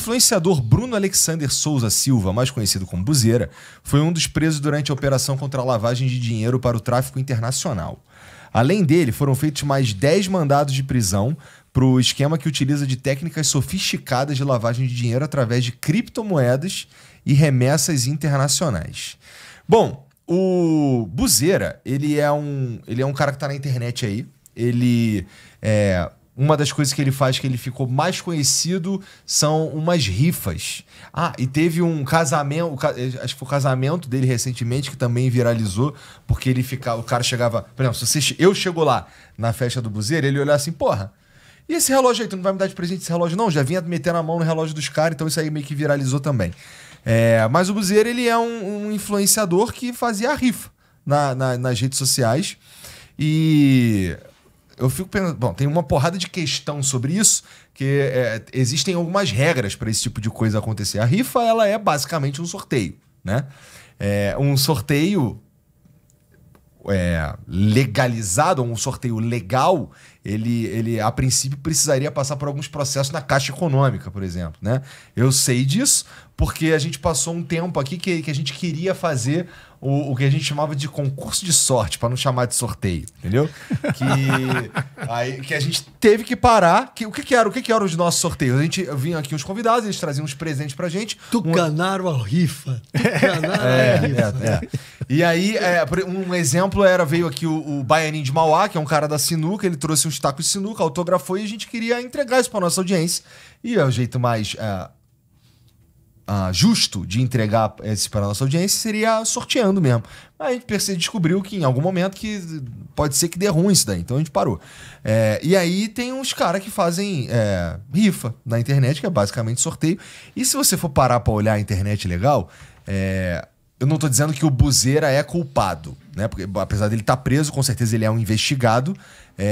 influenciador Bruno Alexander Souza Silva, mais conhecido como Buzeira, foi um dos presos durante a operação contra a lavagem de dinheiro para o tráfico internacional. Além dele, foram feitos mais 10 mandados de prisão para o esquema que utiliza de técnicas sofisticadas de lavagem de dinheiro através de criptomoedas e remessas internacionais. Bom, o Buzeira, ele é um cara que tá na internet aí. Uma das coisas que ele faz que ele ficou mais conhecido são umas rifas. Ah, e teve um casamento, acho que foi o casamento dele recentemente que também viralizou, porque o cara chegava, por exemplo, eu chego lá na festa do Buzeira, ele olhar assim, porra, e esse relógio aí, tu não vai me dar de presente esse relógio? Não, já vinha metendo a mão no relógio dos caras, então isso aí meio que viralizou também. Mas o Buzeira, ele é um influenciador que fazia a rifa nas redes sociais. E eu fico pensando... Bom, tem uma porrada de questão sobre isso, que existem algumas regras para esse tipo de coisa acontecer. A rifa, ela é basicamente um sorteio, né? Um sorteio legalizado, um sorteio legal, ele a princípio precisaria passar por alguns processos na Caixa Econômica, por exemplo, né? Eu sei disso porque a gente passou um tempo aqui que a gente queria fazer o que a gente chamava de concurso de sorte, para não chamar de sorteio, entendeu? Que a gente teve que parar. O que era os nossos sorteios? A gente vinha aqui uns convidados, eles traziam uns presentes pra gente. Tucanaram a rifa. E aí, um exemplo veio aqui o Baianinho de Mauá, que é um cara da sinuca, ele trouxe uns tacos de sinuca, autografou e a gente queria entregar isso pra nossa audiência. E o jeito mais justo de entregar esse para a nossa audiência seria sorteando mesmo. Aí a gente descobriu que em algum momento que pode ser que dê ruim isso daí, então a gente parou. E aí tem uns caras que fazem rifa na internet, que é basicamente sorteio. E se você for parar para olhar a internet legal, eu não tô dizendo que o Buzeira é culpado, né? Porque apesar dele estar preso, com certeza ele é um investigado.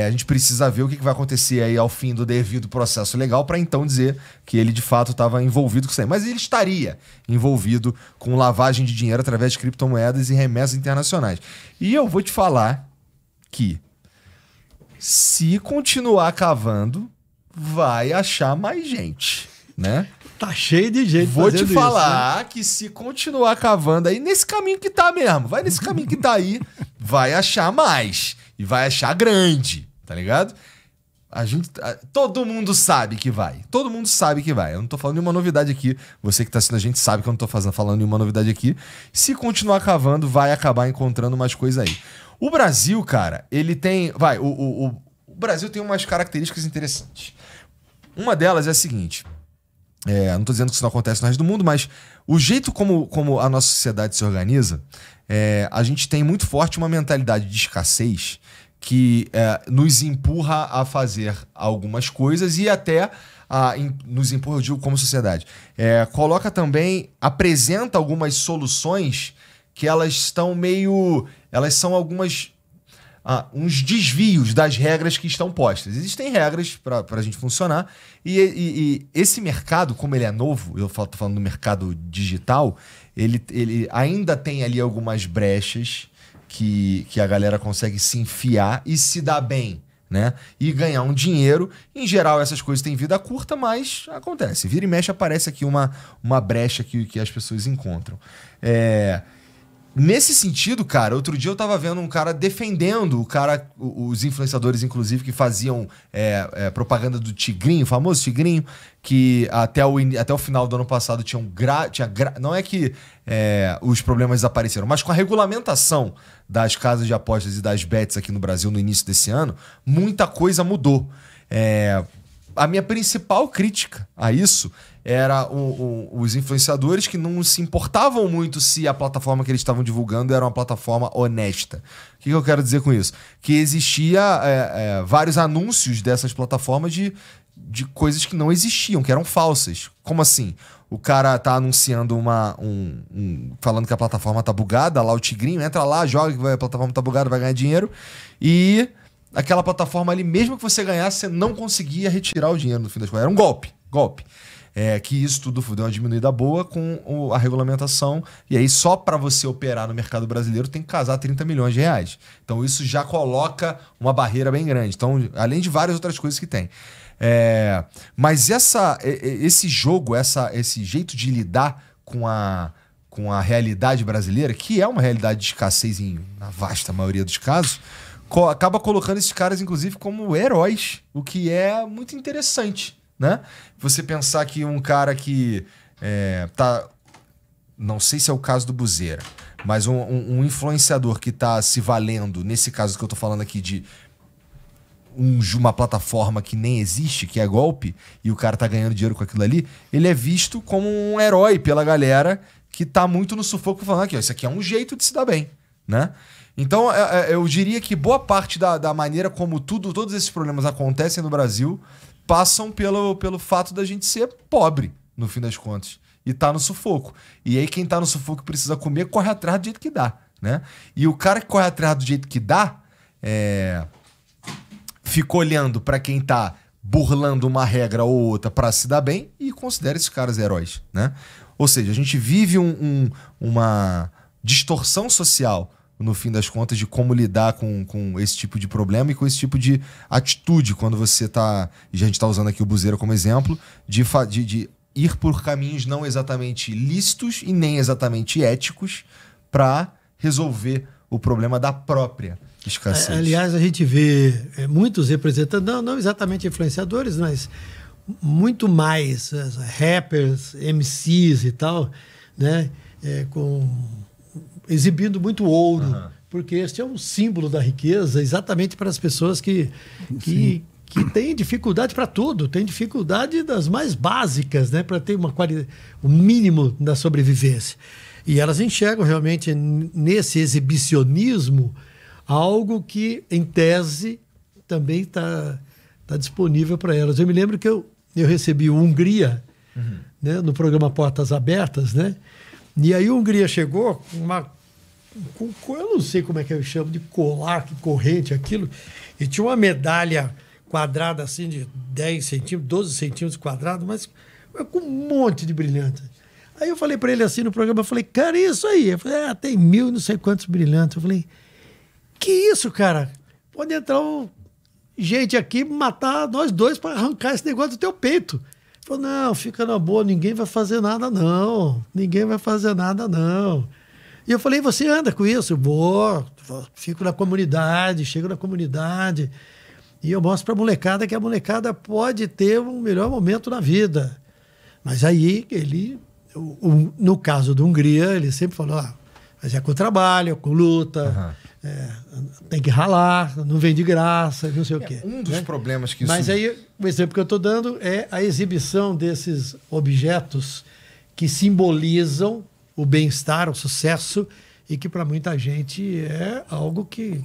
A gente precisa ver o que vai acontecer aí ao fim do devido processo legal para então dizer que ele de fato estava envolvido com isso aí. Mas ele estaria envolvido com lavagem de dinheiro através de criptomoedas e remessas internacionais. E eu vou te falar que se continuar cavando, vai achar mais gente, né? Tá cheio de gente Vou te falar, isso, né? Que se continuar cavando aí, nesse caminho que tá mesmo, vai nesse caminho que tá aí, vai achar mais. E vai achar grande, tá ligado? Todo mundo sabe que vai. Todo mundo sabe que vai. Eu não tô falando nenhuma novidade aqui. Você que tá assistindo a gente sabe que eu não tô falando nenhuma novidade aqui. Se continuar cavando, vai acabar encontrando mais coisa aí. O Brasil, cara, ele tem... O Brasil tem umas características interessantes. Uma delas é a seguinte... não tô dizendo que isso não acontece no resto do mundo, mas o jeito como a nossa sociedade se organiza, a gente tem muito forte uma mentalidade de escassez que nos empurra a fazer algumas coisas e até nos empurra, eu digo, como sociedade. Coloca também, apresenta algumas soluções que elas estão elas são algumas... uns desvios das regras que estão postas. Existem regras para a gente funcionar e esse mercado, como ele é novo, eu tô falando do mercado digital, ele ainda tem ali algumas brechas que a galera consegue se enfiar e se dar bem, né? E ganhar um dinheiro. Em geral, essas coisas têm vida curta, mas acontece. Vira e mexe, aparece aqui uma brecha que as pessoas encontram. Nesse sentido, cara, outro dia eu tava vendo um cara defendendo os influenciadores, inclusive, que faziam propaganda do Tigrinho, o famoso Tigrinho, que até o final do ano passado não é que os problemas desapareceram, mas com a regulamentação das casas de apostas e das bets aqui no Brasil no início desse ano, muita coisa mudou. A minha principal crítica a isso era os influenciadores que não se importavam muito se a plataforma que eles estavam divulgando era uma plataforma honesta. O que eu quero dizer com isso? Que existia vários anúncios dessas plataformas de coisas que não existiam, que eram falsas. Como assim? O cara tá anunciando falando que a plataforma tá bugada, lá o Tigrinho, entra lá, joga que a plataforma tá bugada, vai ganhar dinheiro, e aquela plataforma ali, mesmo que você ganhasse, você não conseguia retirar o dinheiro no fim das contas. Era um golpe. que isso tudo deu uma diminuída boa com a regulamentação. E aí, só para você operar no mercado brasileiro, tem que casar 30 milhões de reais. Então, isso já coloca uma barreira bem grande. Então, além de várias outras coisas que tem. Mas esse jogo, esse jeito de lidar com a realidade brasileira, que é uma realidade de escassez na vasta maioria dos casos, acaba colocando esses caras, inclusive, como heróis, o que é muito interessante, né? Você pensar que um cara que não sei se é o caso do Buzeira, mas um influenciador que está se valendo, nesse caso que eu tô falando aqui, de uma plataforma que nem existe, que é golpe, e o cara tá ganhando dinheiro com aquilo ali, ele é visto como um herói pela galera que tá muito no sufoco, falando aqui, ó, isso aqui é um jeito de se dar bem, né? Então, eu diria que boa parte da maneira como todos esses problemas acontecem no Brasil passam pelo fato da gente ser pobre, no fim das contas, e tá no sufoco. E aí quem tá no sufoco precisa comer, corre atrás do jeito que dá, né? E o cara que corre atrás do jeito que dá, fica olhando para quem tá burlando uma regra ou outra para se dar bem e considera esses caras heróis, né? Ou seja, a gente vive uma distorção social, no fim das contas, de como lidar com esse tipo de problema e com esse tipo de atitude, quando você tá... E a gente tá usando aqui o Buzeira como exemplo, de ir por caminhos não exatamente lícitos e nem exatamente éticos para resolver o problema da própria escassez. Aliás, a gente vê muitos representantes, não exatamente influenciadores, mas muito mais rappers, MCs e tal, né? Exibindo muito ouro, porque este é um símbolo da riqueza, exatamente para as pessoas que têm dificuldade para tudo, têm dificuldade das mais básicas, né? Para ter o mínimo da sobrevivência. E elas enxergam realmente nesse exibicionismo algo que, em tese, também está disponível para elas. Eu me lembro que eu recebi o Hungria, né, no programa Portas Abertas, né? E aí o Hungria chegou com eu não sei como é que eu chamo, de colar, que corrente, aquilo, e tinha uma medalha quadrada assim de 10 centímetros, 12 centímetros quadrados, mas com um monte de brilhantes. Aí eu falei para ele assim no programa, eu falei, cara, isso aí? Eu falei, tem 1000 não sei quantos brilhantes. Eu falei, que isso, cara? Pode entrar gente aqui matar nós dois para arrancar esse negócio do teu peito. Ele falou, não, fica na boa, ninguém vai fazer nada não. Ninguém vai fazer nada não. E eu falei, você anda com isso? Vou, fico na comunidade, chego na comunidade e eu mostro para a molecada que a molecada pode ter um melhor momento na vida. Mas aí no caso da Hungria, ele sempre falou, mas é com trabalho, com luta, tem que ralar, não vem de graça, não sei o quê. Um dos problemas que isso... Mas aí, o exemplo que eu estou dando é a exibição desses objetos que simbolizam o bem-estar, o sucesso, e que para muita gente é algo que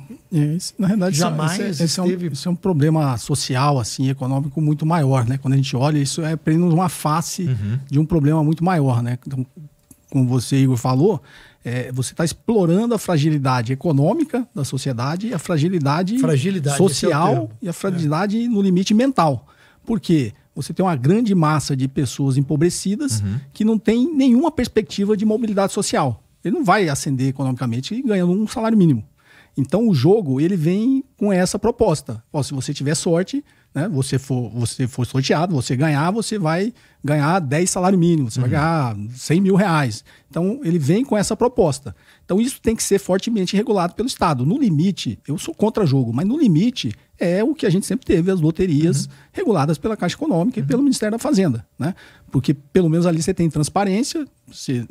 na realidade, jamais esteve... Isso é um problema social, assim, econômico muito maior, né? Quando a gente olha, isso é apenas uma face de um problema muito maior, né? Então, como você, Igor, falou, você está explorando a fragilidade econômica da sociedade e a fragilidade social e a fragilidade no limite mental. Por quê? Você tem uma grande massa de pessoas empobrecidas que não tem nenhuma perspectiva de mobilidade social. Ele não vai ascender economicamente ganhando um salário mínimo. Então, o jogo, ele vem com essa proposta. Se você tiver sorte, né, você for sorteado, você ganhar, você vai ganhar 10 salários mínimos, você vai ganhar 100 mil reais. Então, ele vem com essa proposta. Então, isso tem que ser fortemente regulado pelo Estado. No limite, eu sou contra jogo, mas no limite é o que a gente sempre teve, as loterias reguladas pela Caixa Econômica e pelo Ministério da Fazenda, né? Porque pelo menos ali você tem transparência,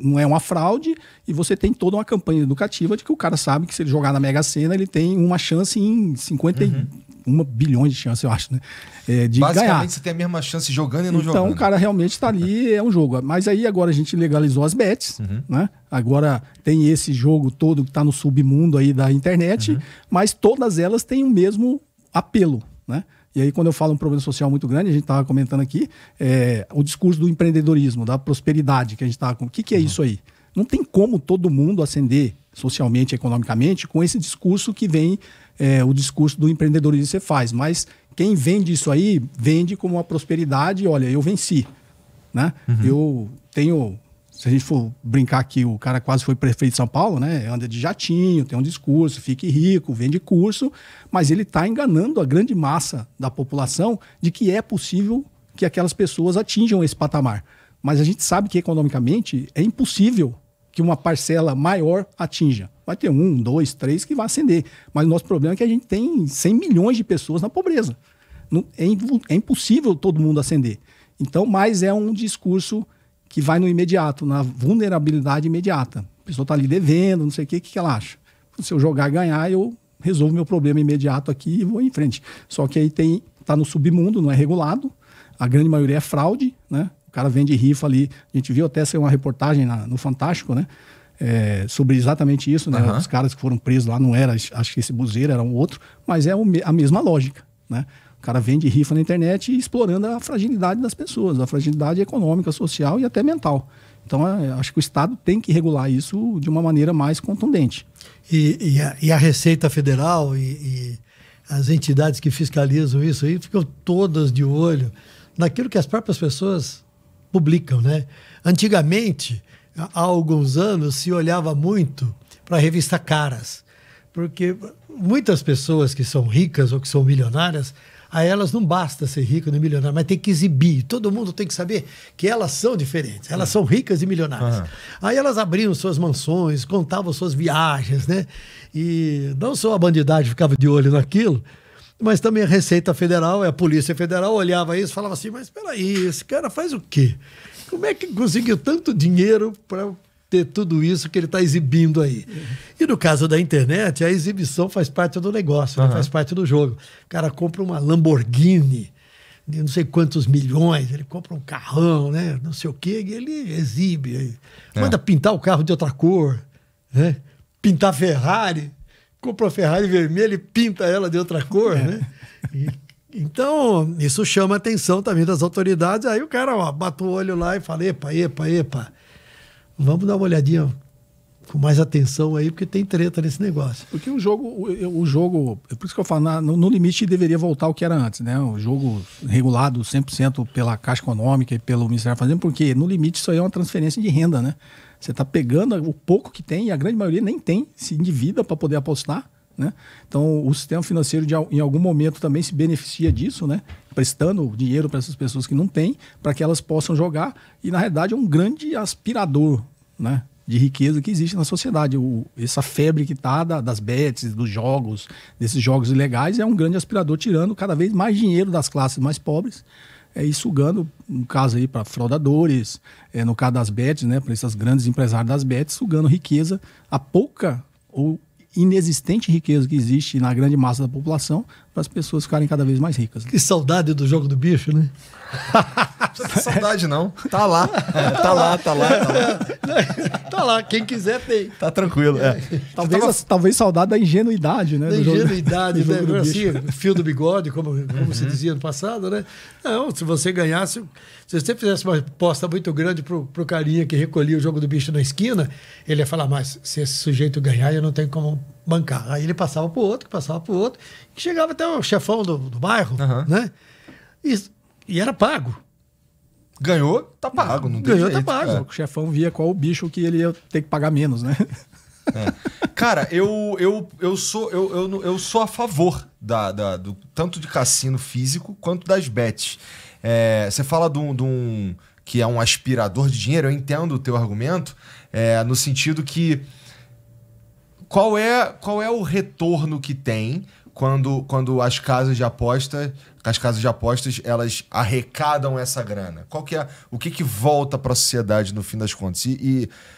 não é uma fraude, e você tem toda uma campanha educativa de que o cara sabe que se ele jogar na Mega Sena, ele tem uma chance em 51 bilhões de chance, eu acho, né? De basicamente, ganhar. você tem a mesma chance jogando e não jogando. Então o cara realmente está ali, é um jogo. Mas aí agora a gente legalizou as bets, né? Agora tem esse jogo todo que está no submundo aí da internet, mas todas elas têm o mesmo apelo, né? E aí, quando eu falo um problema social muito grande, a gente estava comentando aqui, o discurso do empreendedorismo, da prosperidade que a gente estava com. O que é isso aí? Não tem como todo mundo ascender socialmente, economicamente, com esse discurso que vem, o discurso do empreendedorismo que você faz. Mas quem vende isso aí, vende como uma prosperidade, olha, eu venci. né? Eu tenho... Se a gente for brincar aqui, o cara quase foi prefeito de São Paulo, né? Anda de jatinho, tem um discurso, fique rico, vende curso, mas ele está enganando a grande massa da população de que é possível que aquelas pessoas atinjam esse patamar. Mas a gente sabe que economicamente é impossível que uma parcela maior atinja. Vai ter 1, 2, 3 que vai ascender. Mas o nosso problema é que a gente tem 100 milhões de pessoas na pobreza. É impossível todo mundo ascender. Então, mas é um discurso que vai no imediato, na vulnerabilidade imediata. A pessoa está ali devendo, não sei o que ela acha. Se eu jogar e ganhar, eu resolvo meu problema imediato aqui e vou em frente. Só que aí está no submundo, não é regulado, a grande maioria é fraude, né? O cara vende rifa ali. A gente viu até saiu uma reportagem no Fantástico, né? Sobre exatamente isso, né? Os caras que foram presos lá não era, acho que esse buzeiro era um outro, mas é a mesma lógica, né? O cara vende rifa na internet explorando a fragilidade das pessoas, a fragilidade econômica, social e até mental. Então, acho que o Estado tem que regular isso de uma maneira mais contundente. E a Receita Federal e as entidades que fiscalizam isso aí ficam todas de olho naquilo que as próprias pessoas publicam, né? Antigamente, há alguns anos, se olhava muito para a revista Caras, porque muitas pessoas que são ricas ou que são milionárias, a elas não basta ser rico nem milionário, mas tem que exibir. Todo mundo tem que saber que elas são diferentes. Elas são ricas e milionárias. Aí elas abriam suas mansões, contavam suas viagens, né? E não só a bandidagem ficava de olho naquilo, mas também a Receita Federal, a Polícia Federal olhava isso e falava assim, mas espera aí, esse cara faz o quê? Como é que conseguiu tanto dinheiro para ter tudo isso que ele está exibindo aí? E no caso da internet, a exibição faz parte do negócio, né? Faz parte do jogo. O cara compra uma Lamborghini de não sei quantos milhões, ele compra um carrão, né? Não sei o quê, e ele exibe. Manda pintar o carro de outra cor, né? Pintar Ferrari, compra uma Ferrari vermelha e pinta ela de outra cor, né? Então, isso chama a atenção também das autoridades. Aí o cara bate o olho lá e fala, epa, vamos dar uma olhadinha com mais atenção aí, porque tem treta nesse negócio. Porque o jogo, por isso que eu falo, no limite deveria voltar ao que era antes, né? O jogo regulado 100% pela Caixa Econômica e pelo Ministério da Fazenda, porque no limite isso aí é uma transferência de renda, né? Você está pegando o pouco que tem, e a grande maioria nem tem, se endivida para poder apostar, né? Então o sistema financeiro em algum momento também se beneficia disso, né? Prestando dinheiro para essas pessoas que não têm, para que elas possam jogar, e na realidade é um grande aspirador, né, de riqueza que existe na sociedade. Essa febre que está das bets, dos jogos, desses jogos ilegais, é um grande aspirador, tirando cada vez mais dinheiro das classes mais pobres, e sugando, no caso aí para fraudadores, no caso das bets, né, para esses grandes empresários das bets, sugando riqueza, a pouca ou inexistente riqueza que existe na grande massa da população, para as pessoas ficarem cada vez mais ricas. Que saudade do jogo do bicho, né? Não tem saudade, não. Tá lá. Tá lá. Tá lá, quem quiser tem. Tá tranquilo. Talvez saudade da ingenuidade, né? Da ingenuidade, do jogo, né? Assim, fio do bigode, como se dizia no passado, né? Não, se você ganhasse, se você fizesse uma aposta muito grande pro carinha que recolhia o jogo do bicho na esquina, ele ia falar, mas se esse sujeito ganhar, eu não tenho como bancar. Aí ele passava pro outro, que chegava até o chefão do bairro, né? E era pago. Ganhou, tá pago. Não tem Ganhou, jeito, tá pago. O chefão via qual o bicho que ele ia ter que pagar menos, né? Cara, eu sou a favor do tanto de cassino físico quanto das bets. Você fala de um que é um aspirador de dinheiro, eu entendo o teu argumento, no sentido que qual é o retorno que tem quando as casas de apostas elas arrecadam essa grana? O que volta para a sociedade no fim das contas? E